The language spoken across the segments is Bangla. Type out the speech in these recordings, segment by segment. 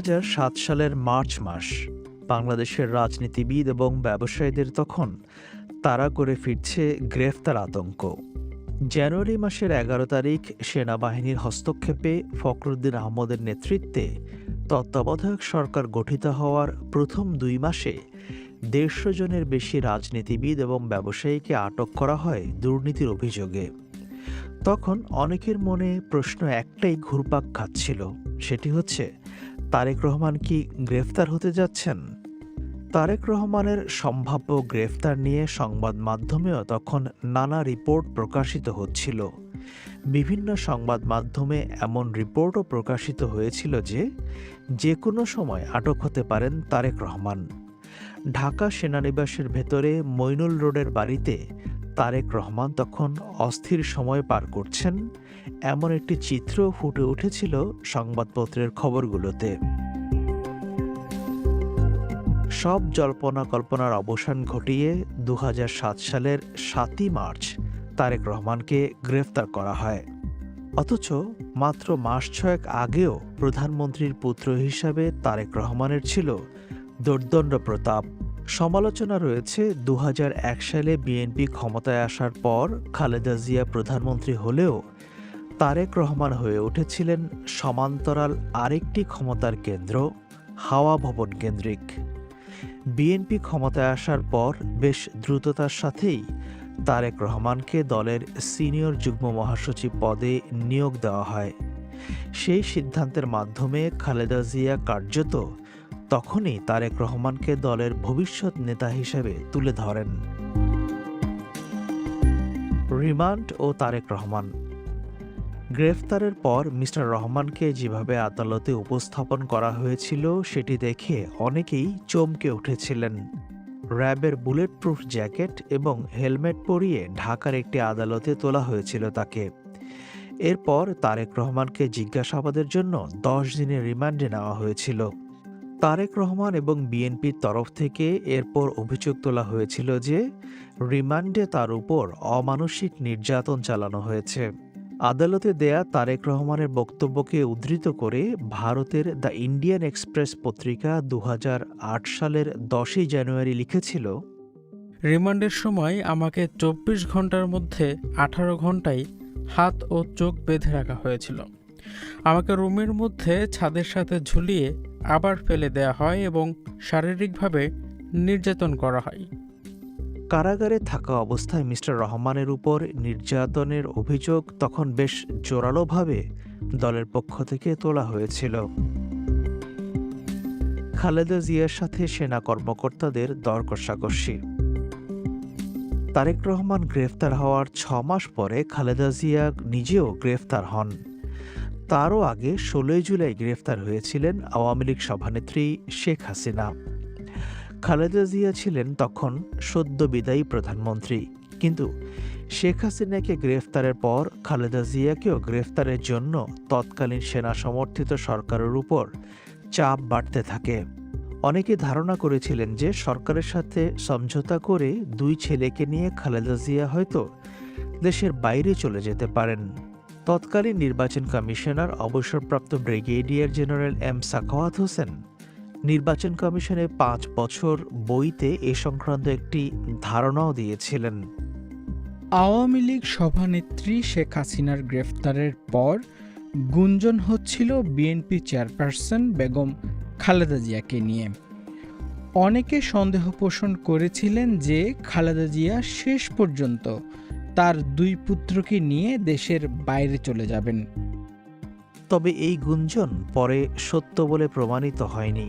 ২০০৭ সালের মার্চ মাস। বাংলাদেশের রাজনীতিবিদ এবং ব্যবসায়ীদের তখন তাড়া করে ফিরছে গ্রেফতার আতঙ্ক। জানুয়ারি মাসের ১১ তারিখ সেনাবাহিনীর হস্তক্ষেপে ফখরুদ্দিন আহমদের নেতৃত্বে তত্ত্বাবধায়ক সরকার গঠিত হওয়ার প্রথম ২ মাসে ১৫০ জনের বেশি রাজনীতিবিদ এবং ব্যবসায়ীকে আটক করা হয় দুর্নীতির অভিযোগে। তখন অনেকের মনে প্রশ্ন একটাই ঘুরপাক খাচ্ছিল, সেটি হচ্ছে তারেক রহমান কি গ্রেফতার হতে যাচ্ছেন? তারেক রহমানের সম্ভাব্য গ্রেফতার নিয়ে সংবাদ মাধ্যমেও তখন নানা রিপোর্ট প্রকাশিত হচ্ছিল। বিভিন্ন সংবাদ মাধ্যমে এমন রিপোর্টও প্রকাশিত হয়েছিল যে কোনো সময় আটক হতে পারেন তারেক রহমান। ঢাকা সেনানিবাসের ভেতরে মইনুল রোডের বাড়িতে তারেক রহমান তখন অস্থির সময় পার করছেন, এমন একটি চিত্র ফুটে উঠেছিল সংবাদপত্রের খবরগুলোতে। সব জল্পনা কল্পনার অবসান ঘটিয়ে ২০০৭ সালের ৭ই মার্চ তারেক রহমানকে গ্রেফতার করা হয়। অথচ মাত্র মাস ছয়েক আগেও প্রধানমন্ত্রীর পুত্র হিসাবে তারেক রহমানের ছিল দোর্দণ্ড প্রতাপ। সমালোচনা রয়েছে ২০০১ সালে বিএনপি ক্ষমতায় আসার পর খালেদা জিয়া প্রধানমন্ত্রী হলেও তারেক রহমান হয়ে উঠেছিলেন সমান্তরাল আরেকটি ক্ষমতার কেন্দ্র, হাওয়া ভবন কেন্দ্রিক। বিএনপি ক্ষমতায় আসার পর বেশ দ্রুততার সাথেই তারেক রহমানকে দলের সিনিয়র যুগ্ম মহাসচিব পদে নিয়োগ দেওয়া হয়। সেই সিদ্ধান্তের মাধ্যমে খালেদা জিয়া কার্যত তখনই তারেক রহমানকে দলের ভবিষ্যৎ নেতা হিসেবে তুলে ধরেন। রিমান্ড ও তারেক রহমান। গ্রেফতারের পর মিস্টার রহমানকে যেভাবে আদালতে উপস্থাপন করা হয়েছিল সেটি দেখে অনেকেই চমকে উঠেছিলেন। র্যাবের বুলেট প্রুফ জ্যাকেট এবং হেলমেট পরিয়ে ঢাকার একটি আদালতে তোলা হয়েছিল তাকে। এরপর তারেক রহমানকে জিজ্ঞাসাবাদের জন্য ১০ দিনের রিমান্ডে নেওয়া হয়েছিল। তারেক রহমান এবং বিএনপির তরফ থেকে এরপর অভিযোগ তোলা হয়েছিল যে রিমান্ডে তার উপর অমানসিক নির্যাতন চালানো হয়েছে। আদালতে দেয়া তারেক রহমানের বক্তব্যকে উদ্ধৃত করে ভারতের দ্য ইন্ডিয়ান এক্সপ্রেস পত্রিকা ২০০৮ সালের ১০ই জানুয়ারি লিখেছিল, রিমান্ডের সময় আমাকে ২৪ ঘন্টার মধ্যে ১৮ ঘন্টায় হাত ও চোখ বেঁধে রাখা হয়েছিল। আমাকে রুমের মধ্যে ছাদের সাথে ঝুলিয়ে আবার ফেলে দেয়া হয় এবং শারীরিকভাবে নির্যাতন করা হয়। কারাগারে থাকা অবস্থায় মিস্টার রহমানের উপর নির্যাতনের অভিযোগ তখন বেশ জোরালোভাবে দলের পক্ষ থেকে তোলা হয়েছিল। খালেদা জিয়ার সাথে সেনা কর্মকর্তাদের দর কষাকষি। তারেক রহমান গ্রেফতার হওয়ার ৬ মাস পরে খালেদা জিয়া নিজেও গ্রেফতার হন। তারও আগে ১৬ জুলাই গ্রেফতার হয়েছিলেন আওয়ামী লীগ সভানেত্রী শেখ হাসিনা। খালেদা জিয়া ছিলেন তখন সদ্য বিদায়ী প্রধানমন্ত্রী, কিন্তু শেখ হাসিনাকে গ্রেফতারের পর খালেদা জিয়াকেও গ্রেফতারের জন্য তৎকালীন সেনা সমর্থিত সরকারের উপর চাপ বাড়তে থাকে। অনেকে ধারণা করেছিলেন যে সরকারের সাথে সমঝোতা করে ২ ছেলেকে নিয়ে খালেদা জিয়া হয়তো দেশের বাইরে চলে যেতে পারেন। তৎকালীন নির্বাচন কমিশনার অবসরপ্রাপ্ত brigadier general M Sakhawat Hossain নির্বাচন কমিশনে ৫ বছর বইতে এ সংক্রান্ত একটি ধারণাও দিয়েছিলেন। আওয়ামী লীগ সভানেত্রী শেখ হাসিনার গ্রেফতারের পর গুঞ্জন হচ্ছিল বিএনপি চেয়ারপারসন বেগম খালেদা জিয়াকে নিয়ে। অনেকে সন্দেহ পোষণ করেছিলেন যে খালেদা জিয়া শেষ পর্যন্ত তার ২ পুত্রকে নিয়ে দেশের বাইরে চলে যাবেন। তবে এই গুঞ্জন পরে সত্য বলে প্রমাণিত হয়নি।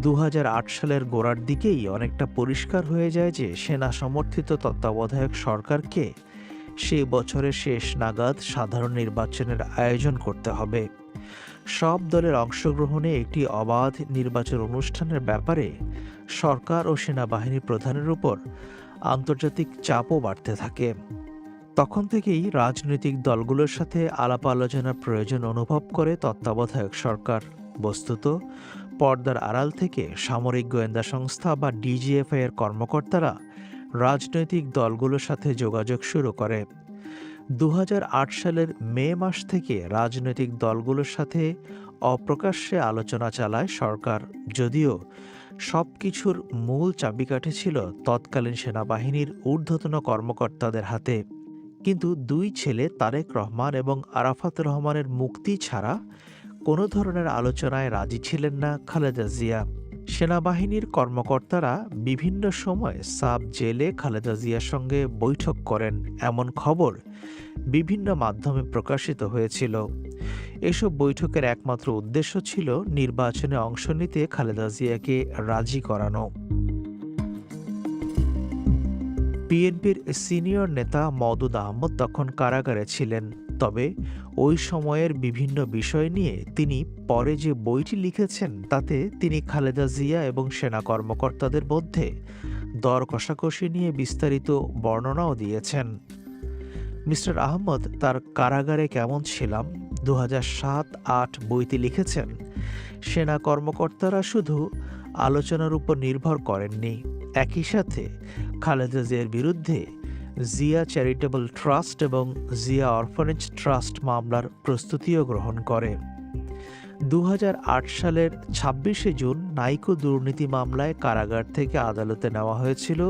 ২০০৮ সালের গোড়ার দিকেই অনেকটা পরিষ্কার হয়ে যায় যে সেনা সমর্থিত তত্ত্বাবধায়ক সরকারকে সেই বছরের শেষ নাগাদ সাধারণ নির্বাচনের আয়োজন করতে হবে। সব দলের অংশগ্রহণে একটি অবাধ নির্বাচন অনুষ্ঠানের ব্যাপারে সরকার ও সেনাবাহিনী প্রধানের উপর আন্তর্জাতিক চাপও বাড়তে থাকে। তখন থেকেই রাজনৈতিক দলগুলোর সাথে আলাপ আলোচনার প্রয়োজন অনুভব করে তত্ত্বাবধায়ক সরকার। বস্তুত পর্দার আড়াল থেকে সামরিক গোয়েন্দা সংস্থা বা ডিজিএফআই এর কর্মকর্তারা রাজনৈতিক দলগুলোর সাথে যোগাযোগ শুরু করে। ২০০৮ সালের মে মাস থেকে রাজনৈতিক দলগুলোর সাথে অপ্রকাশ্যে আলোচনা চালায় সরকার, যদিও সব কিছুর মূল চাবিকাঠি ছিল তৎকালীন সেনাবাহিনীর ঊর্ধ্বতন কর্মকর্তাদের হাতে। কিন্তু দুই ছেলে তারেক রহমান এবং আরাফাত রহমানের মুক্তি ছাড়া কোনো ধরনের আলোচনায় রাজি ছিলেন না খালেদা জিয়া। সেনাবাহিনীর কর্মকর্তারা বিভিন্ন সময় সাব জেলে খালেদা জিয়ার সঙ্গে বৈঠক করেন, এমন খবর বিভিন্ন মাধ্যমে প্রকাশিত হয়েছিল। এসব বৈঠকের একমাত্র উদ্দেশ্য ছিল নির্বাচনে অংশ নিতে খালেদা জিয়াকে রাজি করানো। বিএনপির সিনিয়র নেতা মওদুদ আহমদ তখন কারাগারে ছিলেন, তবে ওই সময়ের বিভিন্ন বিষয় নিয়ে তিনি পরে যে বইটি লিখেছেন তাতে তিনি খালেদা জিয়া এবং সেনা কর্মকর্তাদের মধ্যে দর কষাকষি নিয়ে বিস্তারিত বর্ণনাও দিয়েছেন। মিস্টার আহমদ তার কারাগারে কেমন ছিলাম 2007-08 বইতে লিখেছেন, সেনা কর্মকর্তারা শুধু আলোচনার উপর নির্ভর করেননি, একই সাথে খালেদা জিয়ার বিরুদ্ধে জিয়া চ্যারিটেবল ট্রাস্ট এবং জিয়া অরফানেজ ট্রাস্ট মামলার প্রস্তুতিও গ্রহণ করে। 2008 সালের 26শে জুন নাইকো দুর্নীতি মামলায় কারাগার থেকে আদালতে নেওয়া হয়েছিল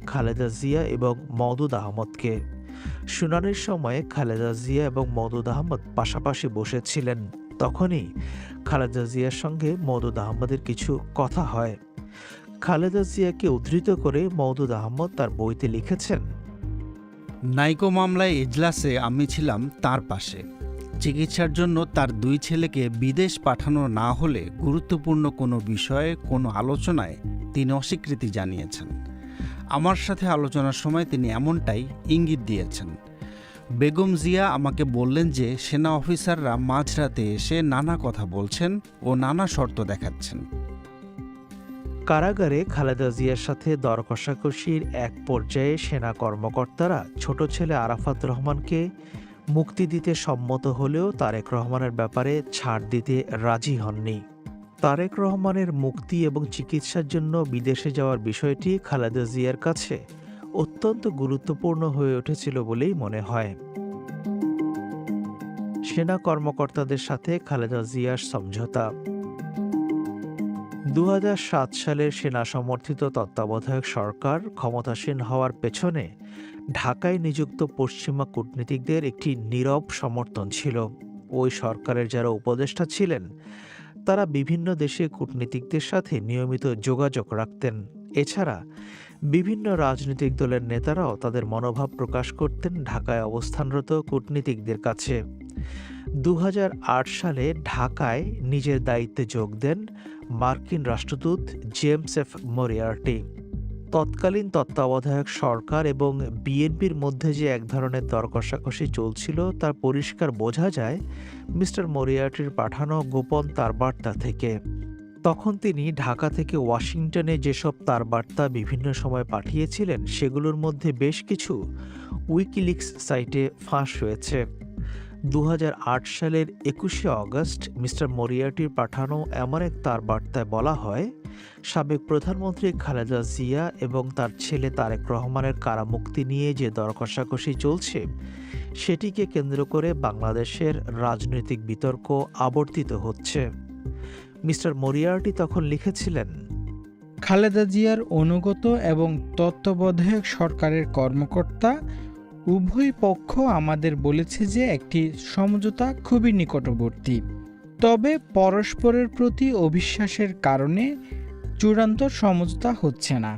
খালেদা জিয়া এবং মওদুদ আহমদকে। শুনানির সময়ে খালেদা জিয়া এবং মওদুদ আহমদ পাশাপাশি বসেছিলেন। তখনই খালেদা জিয়ার সঙ্গে মওদুদ আহমদের কিছু কথা হয়। খালেদা জিয়াকে উদ্ধৃত করে মওদুদ আহমদ তার বইতে লিখেছেন, নাইকো মামলায় এজলাসে আমি ছিলাম তার পাশে। চিকিৎসার জন্য তার দুই ছেলেকে বিদেশ পাঠানো না হলে গুরুত্বপূর্ণ কোনো বিষয়ে কোনো আলোচনায় তিনি অস্বীকৃতি জানিয়েছেন। আমার সাথে আলোচনার সময় তিনি এমনটাই ইঙ্গিত দিয়েছেন। বেগম জিয়া আমাকে বললেন যে সেনা অফিসাররা মাঝরাতে এসে নানা কথা বলছেন ও নানা শর্ত দেখাচ্ছেন। কারাগারে খালেদা জিয়ার সাথে দর কষাকষির এক পর্যায়ে সেনা কর্মকর্তারা ছোট ছেলে আরাফাত রহমানকে মুক্তি দিতে সম্মত হলেও তারেক রহমানের ব্যাপারে ছাড় দিতে রাজি হননি। তারেক রহমানের মুক্তি এবং চিকিৎসার জন্য বিদেশে যাওয়ার বিষয়টি খালেদা জিয়ার কাছে অত্যন্ত গুরুত্বপূর্ণ হয়ে উঠেছিল বলেই মনে হয়। সেনা কর্মকর্তাদের সাথে খালেদা জিয়ার সমঝোতা। 2007 সালের সেনা সমর্থিত তত্ত্বাবধায়ক সরকার ক্ষমতাসীন হওয়ার পেছনে ঢাকায় নিযুক্ত পশ্চিমা কূটনীতিকদের একটি নীরব সমর্থন ছিল। ওই সরকারের যারা উপদেষ্টা ছিলেন তারা বিভিন্ন দেশে কূটনীতিকদের সাথে নিয়মিত যোগাযোগ রাখতেন। এছাড়া বিভিন্ন রাজনৈতিক দলের নেতারাও তাদের মনোভাব প্রকাশ করতেন ঢাকায় অবস্থানরত কূটনীতিকদের কাছে। 2008 সালে ঢাকায় নিজের দায়িত্বে যোগ দেন মার্কিন রাষ্ট্রদূত জেমস এফ মরিয়ার্টি। তৎকালীন তত্ত্বাবধায়ক সরকার এবং বিএনপির মধ্যে যে এক ধরনের দর কষাকষি চলছিল তার পরিষ্কার বোঝা যায় মিস্টার মরিয়ার্টির পাঠানো গোপন তারবার্তা থেকে। তখন তিনি ঢাকা থেকে ওয়াশিংটনে যেসব তারবার্তা বিভিন্ন সময় পাঠিয়েছিলেন সেগুলোর মধ্যে বেশ কিছু উইকিলিক্স সাইটে ফাঁস হয়েছে। 2008 সালের 21শে অগস্ট মিস্টার মরিয়ার্টির পাঠানো এমন এক তারবার্তায় বলা হয়, সাবেক প্রধানমন্ত্রী খালেদা জিয়া এবং তার ছেলে তারেক রহমানের কারামুক্তি নিয়ে যে দর কষাকষি চলছে সেটিকে কেন্দ্র করে বাংলাদেশের রাজনৈতিক বিতর্ক আবর্তিত হচ্ছে। মিস্টার মরিয়ার্টি তখন লিখেছিলেন, খালেদা জিয়ার অনুগত এবং তত্ত্বাবধায়ক সরকারের কর্মকর্তা উভয় পক্ষ আমাদের বলেছে যে একটি সমঝোতা খুবই নিকটবর্তী, তবে পরস্পরের প্রতি অবিশ্বাসের কারণে চূড়ান্ত সমঝোতা হচ্ছে না।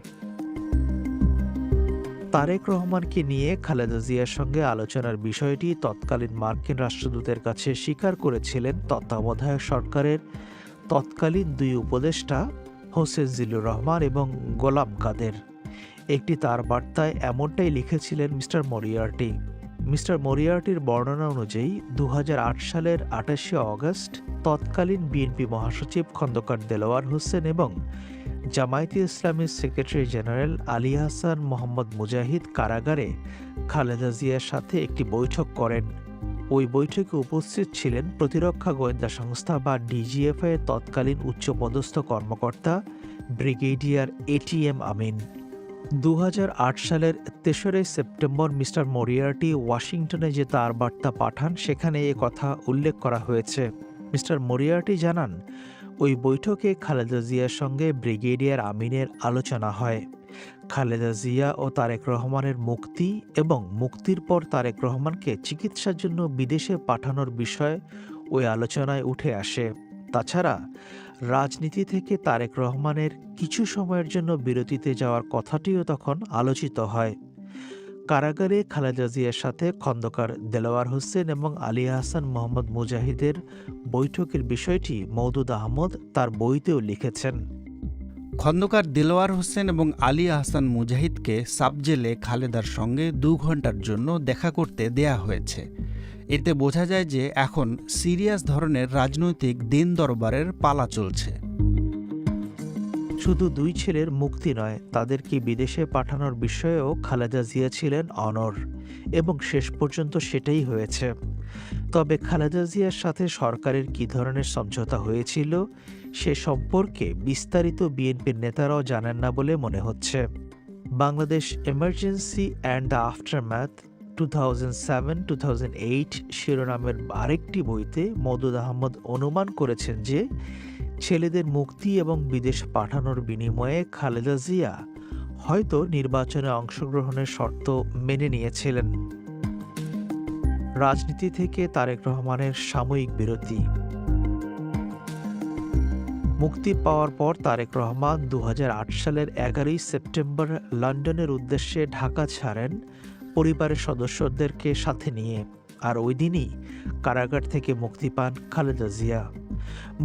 তারেক রহমানকে নিয়ে খালেদা জিয়ার সঙ্গে আলোচনার বিষয়টি তৎকালীন মার্কিন রাষ্ট্রদূতের কাছে স্বীকার করেছিলেন তত্ত্বাবধায়ক সরকারের তৎকালীন দুই উপদেষ্টা হোসেন জিল্লুর রহমান এবং গোলাম কাদের। একটি তার বার্তায় এমনটাই লিখেছিলেন মিস্টার মরিয়ার্টি। মিস্টার মরিয়ার্টির বর্ণনা অনুযায়ী 2008 সালের 28শে অগস্ট তৎকালীন বিএনপি মহাসচিব খন্দকার দেলোয়ার হোসেন এবং জামায়াতে ইসলামীর সেক্রেটারি জেনারেল আলী হাসান মোহাম্মদ মুজাহিদ কারাগারে খালেদা জিয়ার সাথে একটি বৈঠক করেন। ওই বৈঠকে উপস্থিত ছিলেন প্রতিরক্ষা গোয়েন্দা সংস্থা বা ডিজিএফআই এর তৎকালীন উচ্চপদস্থ কর্মকর্তা ব্রিগেডিয়ার এটিএম আমিন। 2008 সালের 3রা সেপ্টেম্বর মিস্টার মরিয়ার্টি ওয়াশিংটনে যে তার বার্তা পাঠান সেখানে এ কথা উল্লেখ করা হয়েছে। মিস্টার মরিয়ার্টি জানান, ওই বৈঠকে খালেদা জিয়ার সঙ্গে ব্রিগেডিয়ার আমিনের আলোচনা হয়। খালেদা জিয়া ও তারেক রহমানের মুক্তি এবং মুক্তির পর তারেক রহমানকে চিকিৎসার জন্য বিদেশে পাঠানোর বিষয় ওই আলোচনায় উঠে আসে। তাছাড়া রাজনীতি থেকে তারেক রহমানের কিছু সময়ের জন্য বিরতিতে যাওয়ার কথাটিও তখন আলোচিত হয়। কারাগারে খালেদা জিয়ার সাথে খন্দকার দেলোয়ার হোসেন এবং আলী আহসান মোহাম্মদ মুজাহিদের বৈঠকের বিষয়টি মওদুদ আহমদ তার বইতেও লিখেছেন। খন্দকার দেলোয়ার হোসেন এবং আলী আহসান মুজাহিদকে সাবজেলে খালেদার সঙ্গে 2 ঘন্টার জন্য দেখা করতে দেয়া হয়েছে। এতে বোঝা যায় যে এখন সিরিয়াস ধরনের রাজনৈতিক দিন দরবারের পালা চলছে। শুধু 2 ছেলের মুক্তি নয়, তাদেরকে বিদেশে পাঠানোর বিষয়েও খালেদা জিয়া ছিলেন অনড় এবং শেষ পর্যন্ত সেটাই হয়েছে। তবে খালেদা জিয়ার সাথে সরকারের কী ধরনের সমঝোতা হয়েছিল সে সম্পর্কে বিস্তারিত বিএনপির নেতারাও জানেন না বলে মনে হচ্ছে। Bangladesh emergency and the aftermath 2007-2008 শিরোনামের আরেকটি বইতে মওদুদ আহমদ অনুমান করেছেন যে ছেলেদের মুক্তি এবং বিদেশ পাঠানোর বিনিময়ে খালেদা জিয়া হয়তো নির্বাচনে অংশগ্রহণের শর্ত মেনে নিয়েছিলেন। রাজনীতি থেকে তারেক রহমানের সাময়িক বিরতি। মুক্তি পাওয়ার পর তারেক রহমান 2008 সালের 11 সেপ্টেম্বর লন্ডনের উদ্দেশ্যে ঢাকা ছাড়েন পরিবারের সদস্যদেরকে সাথে নিয়ে, আর ওই দিনই কারাগার থেকে মুক্তি পান খালেদা জিয়া।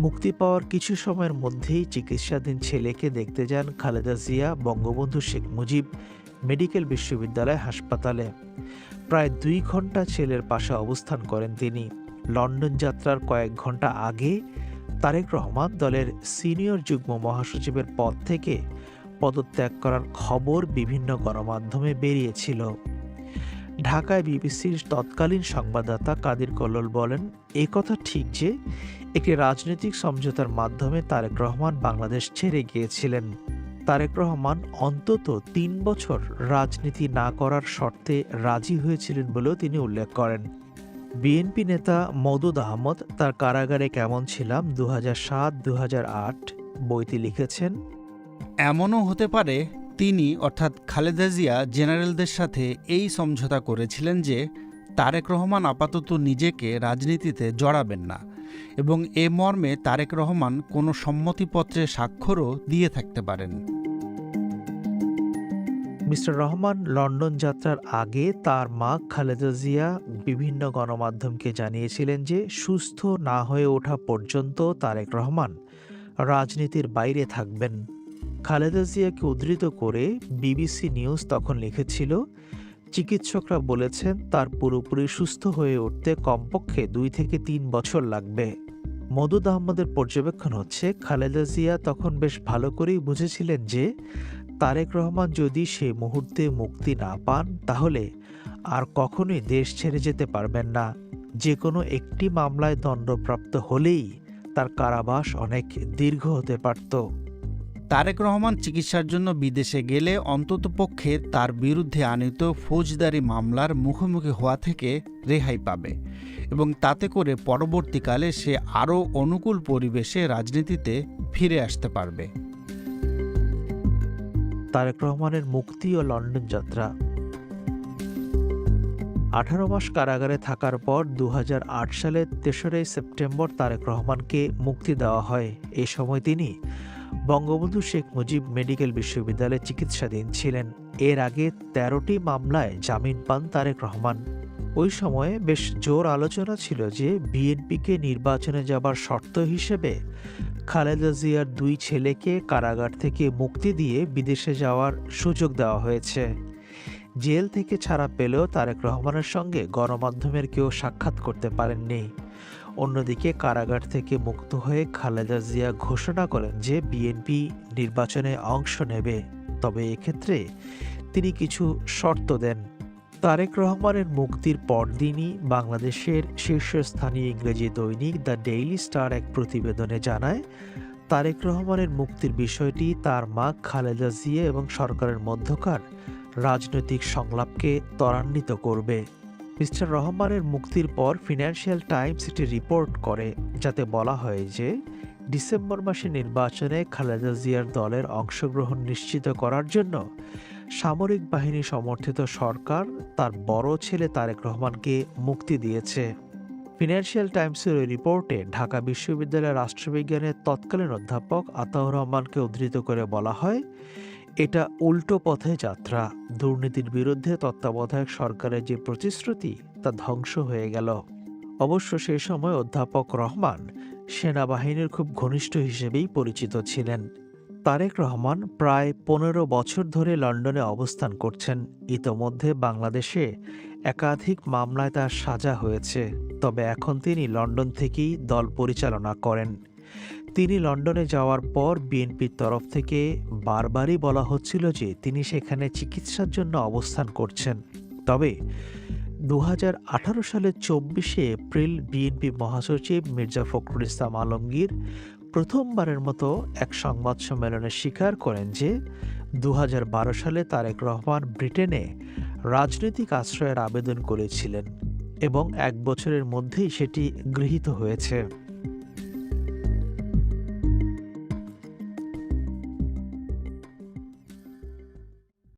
মুক্তি পাওয়ার কিছু সময়ের মধ্যেই চিকিৎসাধীন ছেলেকে দেখতে যান খালেদা জিয়া বঙ্গবন্ধু শেখ মুজিব মেডিকেল বিশ্ববিদ্যালয় হাসপাতালে। প্রায় 2 ঘন্টা ছেলের পাশে অবস্থান করেন তিনি। লন্ডন যাত্রার কয়েক ঘন্টা আগে তারেক রহমান দলের সিনিয়র যুগ্ম মহাসচিবের পদ থেকে পদত্যাগ করার খবর বিভিন্ন গণমাধ্যমে বেরিয়েছিল। ঢাকায় বিবিসির তৎকালীন সংবাদদাতা কাদির কল্লোল বলেন, এই কথা ঠিক যে একটি রাজনৈতিক সমঝোতার মাধ্যমে তারেক রহমান বাংলাদেশ ছেড়ে গিয়েছিলেন। তারেক রহমান অন্তত 3 বছর রাজনীতি না করার শর্তে রাজি হয়েছিলেন বলেও তিনি উল্লেখ করেন। বিএনপি নেতা মওদুদ আহমদ তার কারাগারে কেমন ছিলাম 2007-2008 বইতে লিখেছেন, এমনও হতে পারে তিনি অর্থাৎ খালেদা জিয়া জেনারেলদের সাথে এই সমঝোতা করেছিলেন যে তারেক রহমান আপাতত নিজেকে রাজনীতিতে জড়াবেন না, এবং এ মর্মে তারেক রহমান কোনো সম্মতিপত্রে স্বাক্ষরও দিয়ে থাকতে পারেন। মিস্টার রহমান লন্ডন যাত্রার আগে তার মা খালেদা জিয়া বিভিন্ন গণমাধ্যমকে জানিয়েছিলেন যে সুস্থ না হয়ে ওঠা পর্যন্ত তারেক রহমান রাজনীতির বাইরে থাকবেন। খালেদা জিয়াকে উদ্ধৃত করে বিবিসি নিউজ তখন লিখেছিল, চিকিৎসকরা বলেছেন তার পুরোপুরি সুস্থ হয়ে উঠতে কমপক্ষে 2 থেকে 3 বছর লাগবে। মওদুদ আহমদের পর্যবেক্ষণ হচ্ছে, খালেদা জিয়া তখন বেশ ভালো করেই বুঝেছিলেন যে তারেক রহমান যদি সেই মুহূর্তে মুক্তি না পান তাহলে আর কখনোই দেশ ছেড়ে যেতে পারবেন না। যে কোনো একটি মামলায় দণ্ডপ্রাপ্ত হলেই তার কারাবাস অনেক দীর্ঘ হতে পারত। তারেক রহমান চিকিৎসার জন্য বিদেশে গেলে অন্ততপক্ষে তার বিরুদ্ধে আনীত ফৌজদারি মামলার মুখোমুখি হওয়া থেকে রেহাই পাবে, এবং তাতে করে পরবর্তীকালে সে আরও অনুকূল পরিবেশে রাজনীতিতে ফিরে আসতে পারবে। তারেক রহমানের মুক্তি ও লন্ডন যাত্রা। 18 মাস কারাগারে থাকার পর 2008 সালের 3রা সেপ্টেম্বর তারেক রহমানকে মুক্তি দেওয়া হয়। এ সময় তিনি বঙ্গবন্ধু শেখ মুজিব মেডিকেল বিশ্ববিদ্যালয়ে চিকিৎসাধীন ছিলেন। এর আগে 13টি মামলায় জামিন পান তারেক রহমান। ওই সময়ে বেশ জোর আলোচনা ছিল যে বিএনপিকে নির্বাচনে যাবার শর্ত হিসেবে খালেদা জিয়ার 2 ছেলেকে কারাগার থেকে মুক্তি দিয়ে বিদেশে যাওয়ার সুযোগ দেওয়া হয়েছে। জেল থেকে ছাড়া পেলেও তারেক রহমানের সঙ্গে গণমাধ্যমের কেউ সাক্ষাৎ করতে পারেননি। অন্যদিকে কারাগার থেকে মুক্ত হয়ে খালেদা জিয়া ঘোষণা করেন যে বিএনপি নির্বাচনে অংশ নেবে, তবে এক্ষেত্রে তিনি কিছু শর্ত দেন। তারেক রহমানের মুক্তির পরদিনই বাংলাদেশের শীর্ষস্থানীয় ইংরেজি দৈনিক দ্য ডেইলি স্টার এক প্রতিবেদনে জানায়, তারেক রহমানের মুক্তির বিষয়টি তার মা খালেদা জিয়া এবং সরকারের মধ্যকার রাজনৈতিক সংলাপকে ত্বরান্বিত করবে। মিস্টার রহমানের মুক্তির পর ফিনান্সিয়াল টাইমস একটি রিপোর্ট করে, যাতে বলা হয় যে ডিসেম্বর মাসে নির্বাচনে খালেদা জিয়ার দলের অংশগ্রহণ নিশ্চিত করার জন্য সামরিক বাহিনী সমর্থিত সরকার তার বড় ছেলে তারেক রহমানকে মুক্তি দিয়েছে। ফিনান্সিয়াল টাইমসের ওই রিপোর্টে ঢাকা বিশ্ববিদ্যালয়ের রাষ্ট্রবিজ্ঞানের তৎকালীন অধ্যাপক আতাউর রহমানকে উদ্ধৃত করে বলা হয়, এটা উল্টো পথে যাত্রা। দুর্নীতির বিরুদ্ধে তত্ত্বাবধায়ক সরকারের যে প্রতিশ্রুতি তা ধ্বংস হয়ে গেল। অবশ্য সেই সময় অধ্যাপক রহমান সেনাবাহিনীর খুব ঘনিষ্ঠ হিসেবেই পরিচিত ছিলেন। তারেক রহমান প্রায় 15 বছর ধরে লন্ডনে অবস্থান করছেন। ইতোমধ্যে বাংলাদেশে একাধিক মামলায় তার সাজা হয়েছে, তবে এখন তিনি লন্ডন থেকেই দল পরিচালনা করেন। তিনি লন্ডনে যাওয়ার পর বিএনপির তরফ থেকে বারবারই বলা হচ্ছিল যে তিনি সেখানে চিকিৎসার জন্য অবস্থান করছেন। তবে 2018 সালের 24শে এপ্রিল বিএনপি মহাসচিব মির্জা ফখরুল ইসলাম আলমগীর প্রথমবারের মতো এক সংবাদ সম্মেলনে স্বীকার করেন যে 2012 সালে তারেক রহমান ব্রিটেনে রাজনৈতিক আশ্রয়ের আবেদন করেছিলেন এবং 1 বছরের মধ্যেই সেটি গৃহীত হয়েছে।